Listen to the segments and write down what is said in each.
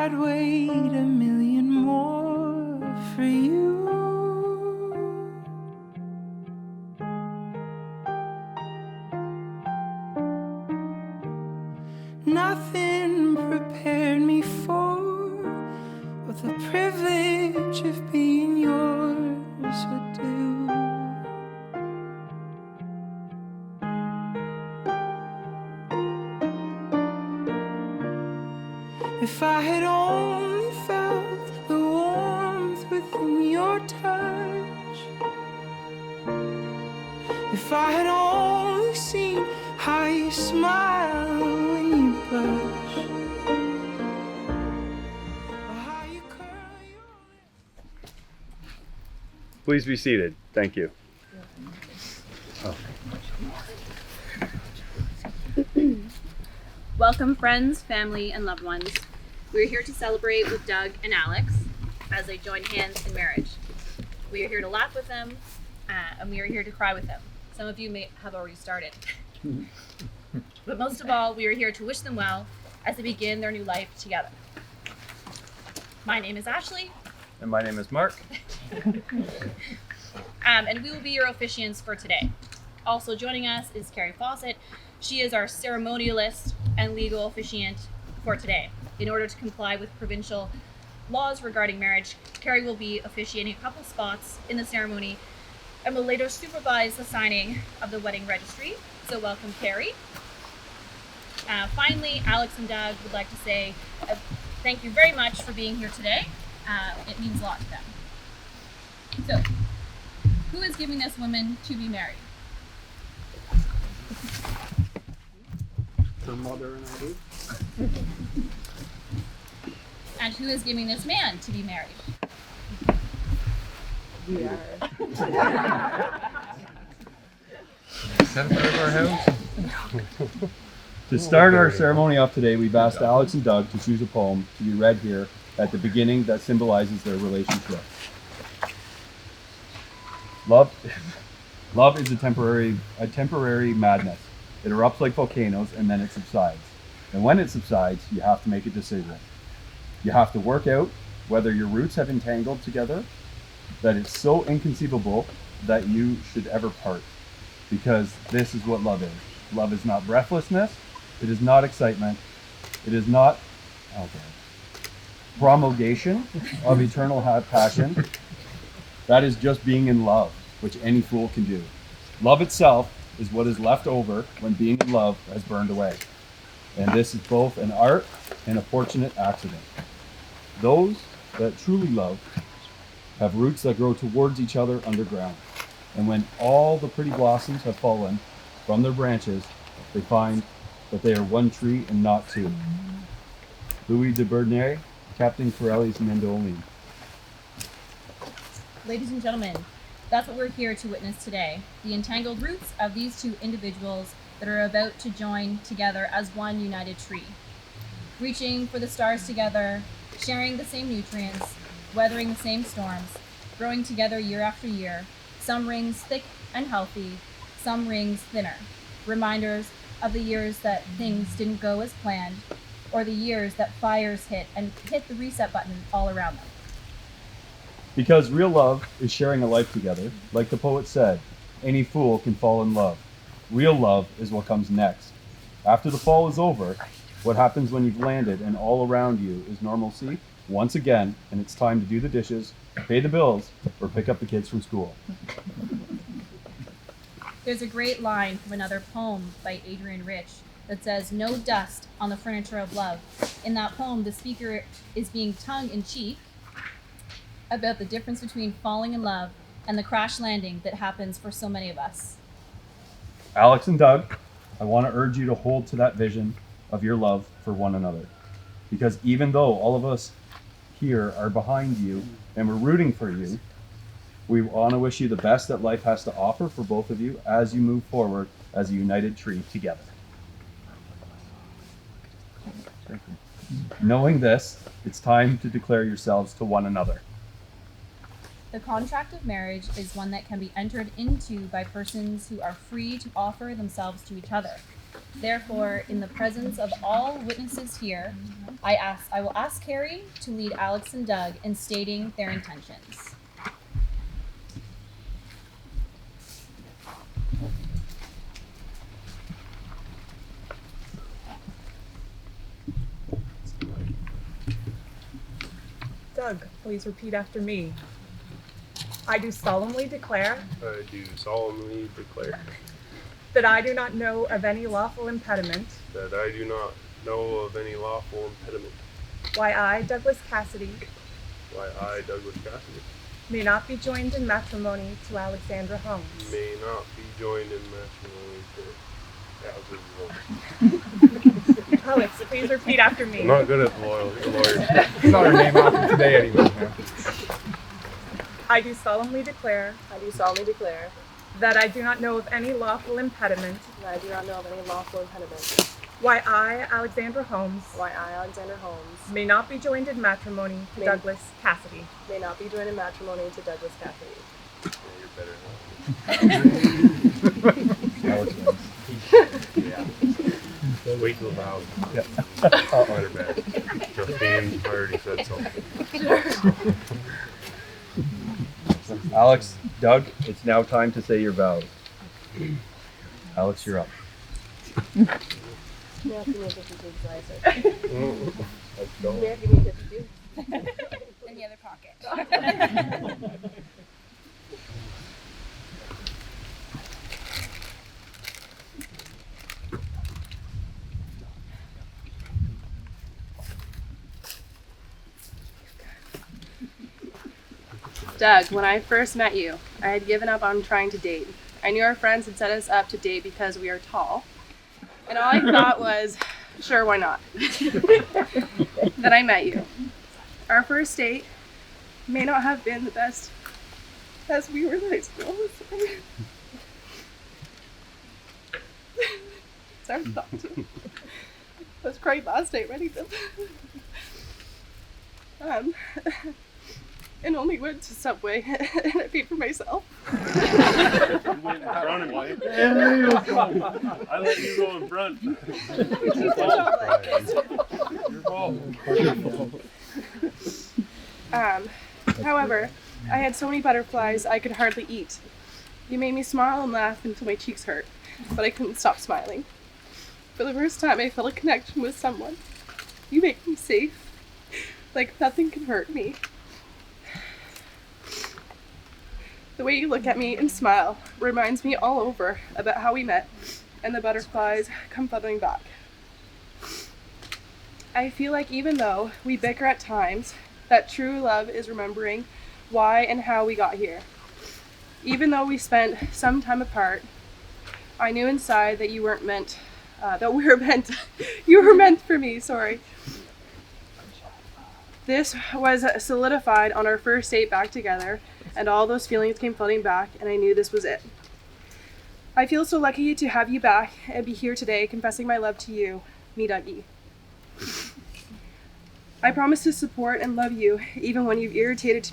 I'd wait 1,000,000 more for you. Nothing prepared me for what the privilege of being yours would do. If I had only felt the warmth within your touch, if I had only seen how you smile when you blush, or how you curl your lip. Please be seated. Thank you. Welcome, friends, family, and loved ones. We're here to celebrate with Doug and Alex as they join hands in marriage. We are here to laugh with them, and we are here to cry with them. Some of you may have already started. But most of all, we are here to wish them well as they begin their new life together. My name is Ashley. And my name is Mark. And we will be your officiants for today. Also joining us is Carrie Fawcett. She is our ceremonialist and legal officiant for today. In order to comply with provincial laws regarding marriage, Carrie will be officiating a couple spots in the ceremony and will later supervise the signing of the wedding registry. So welcome, Carrie. Finally, Alex and Doug would like to say thank you very much for being here today. It means a lot to them. So, who is giving this woman to be married? Her mother and I do. And who is giving this man to be married? We are. Center of our house. To start our ceremony off today, we've asked Alex and Doug to choose a poem to be read here at the beginning that symbolizes their relationship. Love is a temporary madness. It erupts like volcanoes and then it subsides. And when it subsides, you have to make a decision. You have to work out whether your roots have entangled together, that it's so inconceivable that you should ever part. Because this is what love is. Love is not breathlessness. It is not excitement. It is not promulgation of eternal passion. That is just being in love, which any fool can do. Love itself is what is left over when being in love has burned away. And this is both an art and a fortunate accident. Those that truly love have roots that grow towards each other underground. And when all the pretty blossoms have fallen from their branches, they find that they are one tree and not two. Louis de Bernay, Captain Corelli's Mandolin. Ladies and gentlemen, that's what we're here to witness today. The entangled roots of these two individuals that are about to join together as one united tree. Reaching for the stars together, sharing the same nutrients, weathering the same storms, growing together year after year, some rings thick and healthy, some rings thinner. Reminders of the years that things didn't go as planned, or the years that fires hit and hit the reset button all around them. Because real love is sharing a life together. Like the poet said, any fool can fall in love. Real love is what comes next. After the fall is over, what happens when you've landed and all around you is normalcy once again, and it's time to do the dishes, pay the bills, or pick up the kids from school. There's a great line from another poem by Adrian Rich that says, "No dust on the furniture of love." In that poem, the speaker is being tongue-in-cheek about the difference between falling in love and the crash landing that happens for so many of us. Alex and Doug, I want to urge you to hold to that vision of your love for one another. Because even though all of us here are behind you and we're rooting for you, we want to wish you the best that life has to offer for both of you as you move forward as a united tree together. Knowing this, it's time to declare yourselves to one another. The contract of marriage is one that can be entered into by persons who are free to offer themselves to each other. Therefore, in the presence of all witnesses here, I will ask Carrie to lead Alex and Doug in stating their intentions. Doug, please repeat after me. I do solemnly declare I do solemnly declare that I do not know of any lawful impediment that I do not know of any lawful impediment why I, Douglas Cassidy, why I, Douglas Cassidy, may not be joined in matrimony to Alexandra Holmes. may not be joined in matrimony to Alex, please repeat after me. I'm not good at the lawyers. It's not her name after today anyway, man. I do solemnly declare that I do not know of any lawful impediment why I, Alexandra Holmes, may not be joined in matrimony to Douglas Cassidy. Yeah, you're better than Alex wins. that. Wait till now. Yeah. Better bet. Justine already said something. Alex, Doug, it's now time to say your vows. Alex, you're up. Let's go. In the other pocket. Doug, when I first met you, I had given up on trying to date. I knew our friends had set us up to date because we are tall. And all I thought was, sure, why not? Then I met you. Our first date may not have been the best as we were in high school. Sorry, thought too. I was crying last night ready to. And only went to Subway and I paid for myself. You went in front of me. I let you go in front. Your fault. However, I had so many butterflies I could hardly eat. You made me smile and laugh until my cheeks hurt, but I couldn't stop smiling. For the first time, I felt a connection with someone. You make me safe, like nothing can hurt me. The way you look at me and smile reminds me all over about how we met, and the butterflies come fluttering back. I feel like even though we bicker at times, that true love is remembering why and how we got here. Even though we spent some time apart, I knew inside that you weren't meant, you were meant for me, sorry. This was solidified on our first date back together, and all those feelings came flooding back, and I knew this was it. I feel so lucky to have you back and be here today confessing my love to you, me Dougie. I promise to support and love you even when you've irritated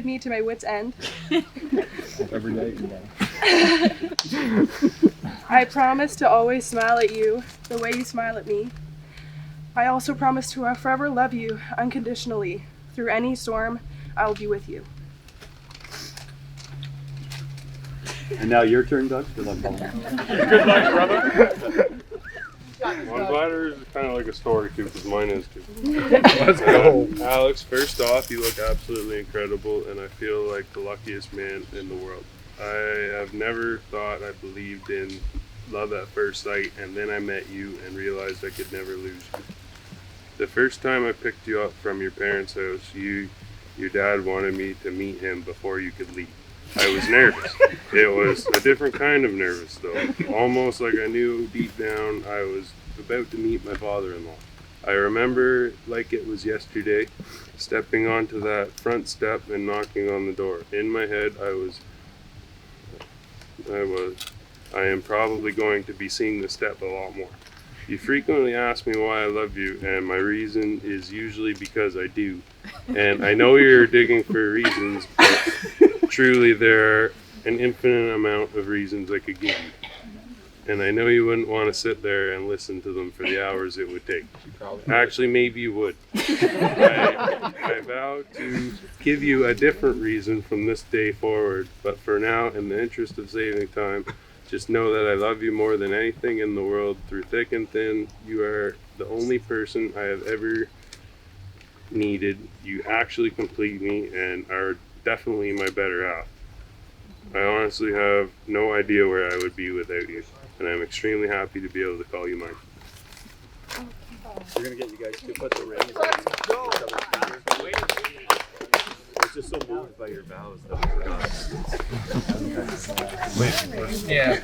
me to my wit's end. Every day. I promise to always smile at you the way you smile at me. I also promise to forever love you unconditionally. Through any storm, I will be with you. And now your turn, Doug. Good luck, Colin. Good luck, brother. Well, I'm glad hers is kind of like a story too, because mine is too. Let's go. Alex, first off, you look absolutely incredible, and I feel like the luckiest man in the world. I have never thought I believed in love at first sight, and then I met you and realized I could never lose you. The first time I picked you up from your parents' house, your dad wanted me to meet him before you could leave. I was nervous. It was a different kind of nervous, though. Almost like I knew deep down I was about to meet my father-in-law. I remember like it was yesterday, stepping onto that front step and knocking on the door. In my head, I am probably going to be seeing the step a lot more. You frequently ask me why I love you, and my reason is usually because I do. And I know you're digging for reasons, but truly there are an infinite amount of reasons I could give you. and I know you wouldn't want to sit there and listen to them for the hours it would take. Actually, maybe you would. I vow to give you a different reason from this day forward, but for now, in the interest of saving time, just know that I love you more than anything in the world, through thick and thin. You are the only person I have ever needed. You actually complete me and are definitely my better half. I honestly have no idea where I would be without you, and I'm extremely happy to be able to call you mine. We're gonna get you guys to put the rings on. I was just so moved by your vows that I forgot. Yeah.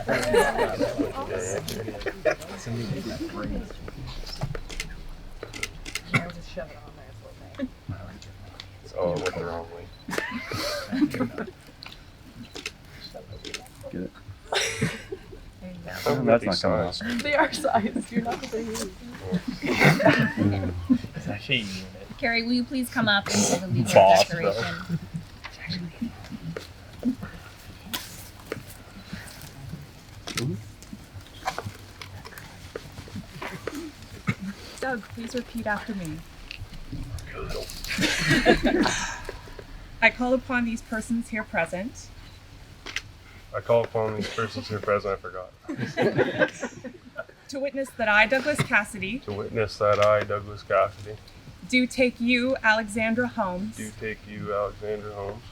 Oh, it went the wrong way. Get it? I'm That's not coming off. They are sized. You're not going to use. It's actually a unit. Carrie, will you please come up and give a legal Boss, bro. declaration? Doug, please repeat after me. I call upon these persons here present I call upon these persons here present, I forgot, to witness that I, Douglas Cassidy, to witness that I, Douglas Cassidy, do take you, Alexandra Holmes, do take you, Alexandra Holmes,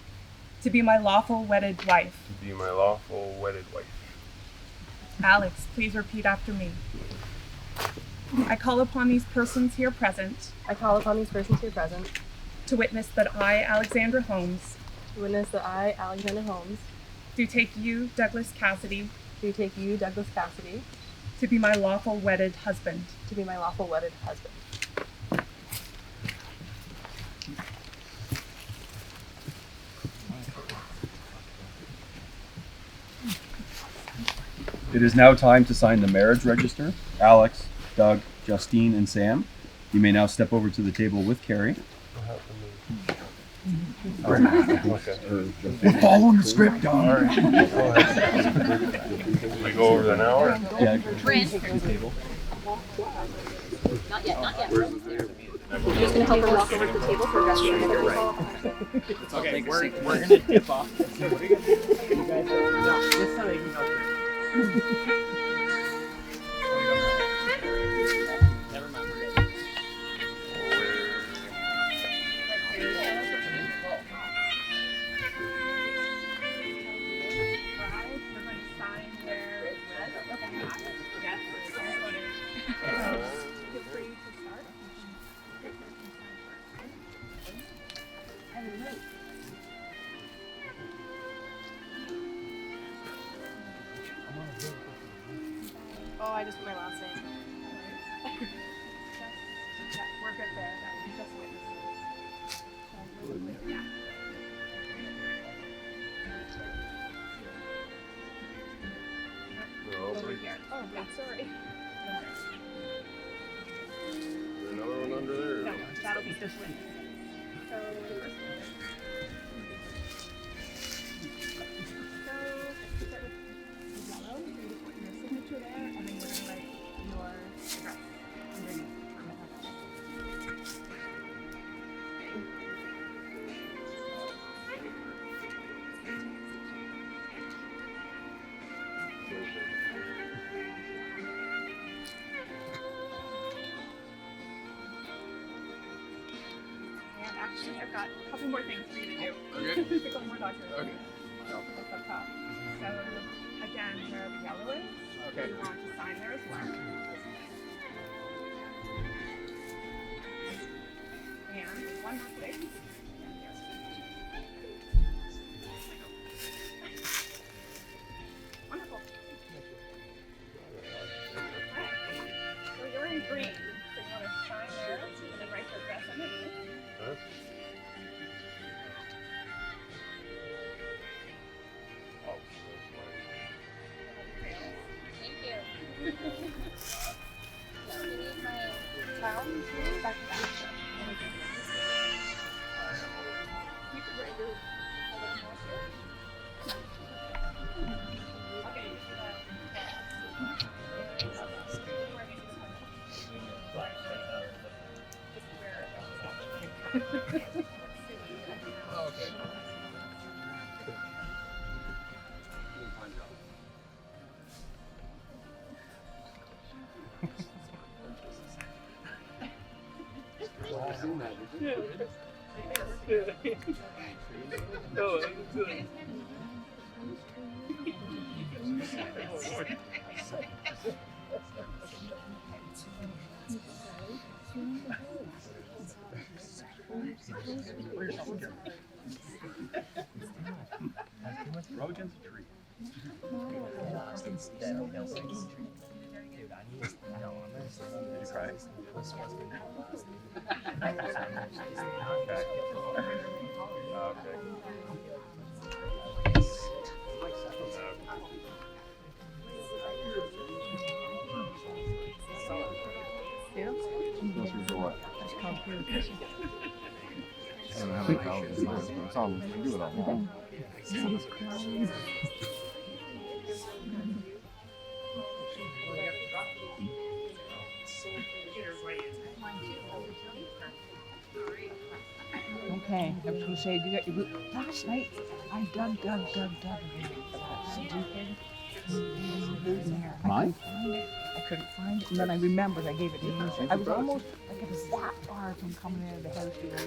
to be my lawful wedded wife. to be my lawful wedded wife. Alex, please repeat after me. I call upon these persons here present I call upon these persons here present to witness that I, Alexandra Holmes, to witness that I, Alexandra Holmes, do take you, Douglas Cassidy, do take you, Douglas Cassidy, to be my lawful wedded husband. to be my lawful wedded husband. It is now time to sign the marriage register. Alex, Doug, Justine, and Sam, you may now step over to the table with Carrie. Okay. We're following the script, Don. We go over an hour? Yeah. Bryn. Table. Not yet, not yet. Where's the table? You're just going to help her walk over to the table for rest. Okay, we're gonna dip off. What are you gonna do? You guys no, this time you can go through. Never mind, we're good. Oh, I just put my last name. We're good there. Just witnesses. Yeah. Over here. Oh, yeah, sorry. another one under there? No, that'll be just witnesses. So, yellow, you're going to put your signature there, and then you're going to write your address underneath. And actually, I've got a couple more things for you to do. Okay. A couple more documents. Okay. Up top. So, again, where the yellow is, Okay. you want to sign there as well. And one more thing. Wonderful. So you're in green, so you want to sign there and then write your address underneath. Huh? Thank you. Do you need my towel? Back to back. Rub against the tree. Okay, I was gonna say, you got your boot. Last night, I dug. Mine? I couldn't find it, and then I remembered I gave it to you. I was almost like it was that far from coming into the house here.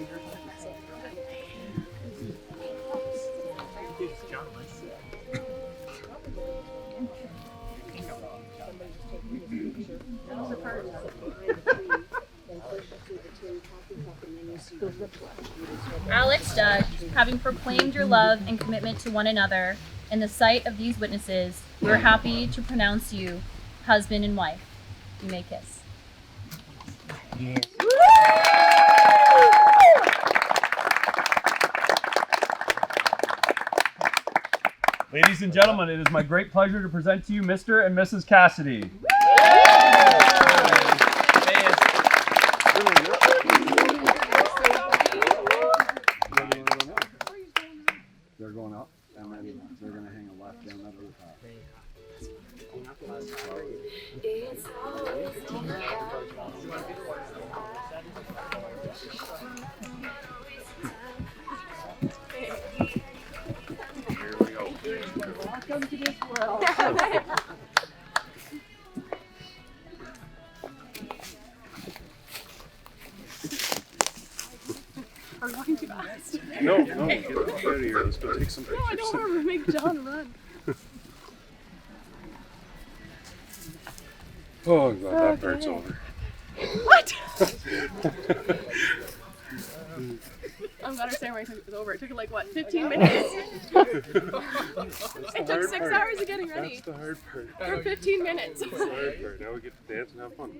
Alex, Doug, having proclaimed your love and commitment to one another in the sight of these witnesses, we are happy to pronounce you husband and wife. You may kiss. Yes. Ladies and gentlemen, it is my great pleasure to present to you Mr. and Mrs. Cassidy. They're going up, and then they're going to hang a left down that other path. Here we go. Welcome to this world. Are we walking too fast? No, get out of here. Let's go take some pictures. No, I don't want to make John run. Oh, I'm glad that part's over. What? I'm glad our ceremony was over. It took like what, 15 minutes? It took 6 hours of getting ready. That's the hard part. For 15 minutes. That's the hard part. Now we get to dance and have fun.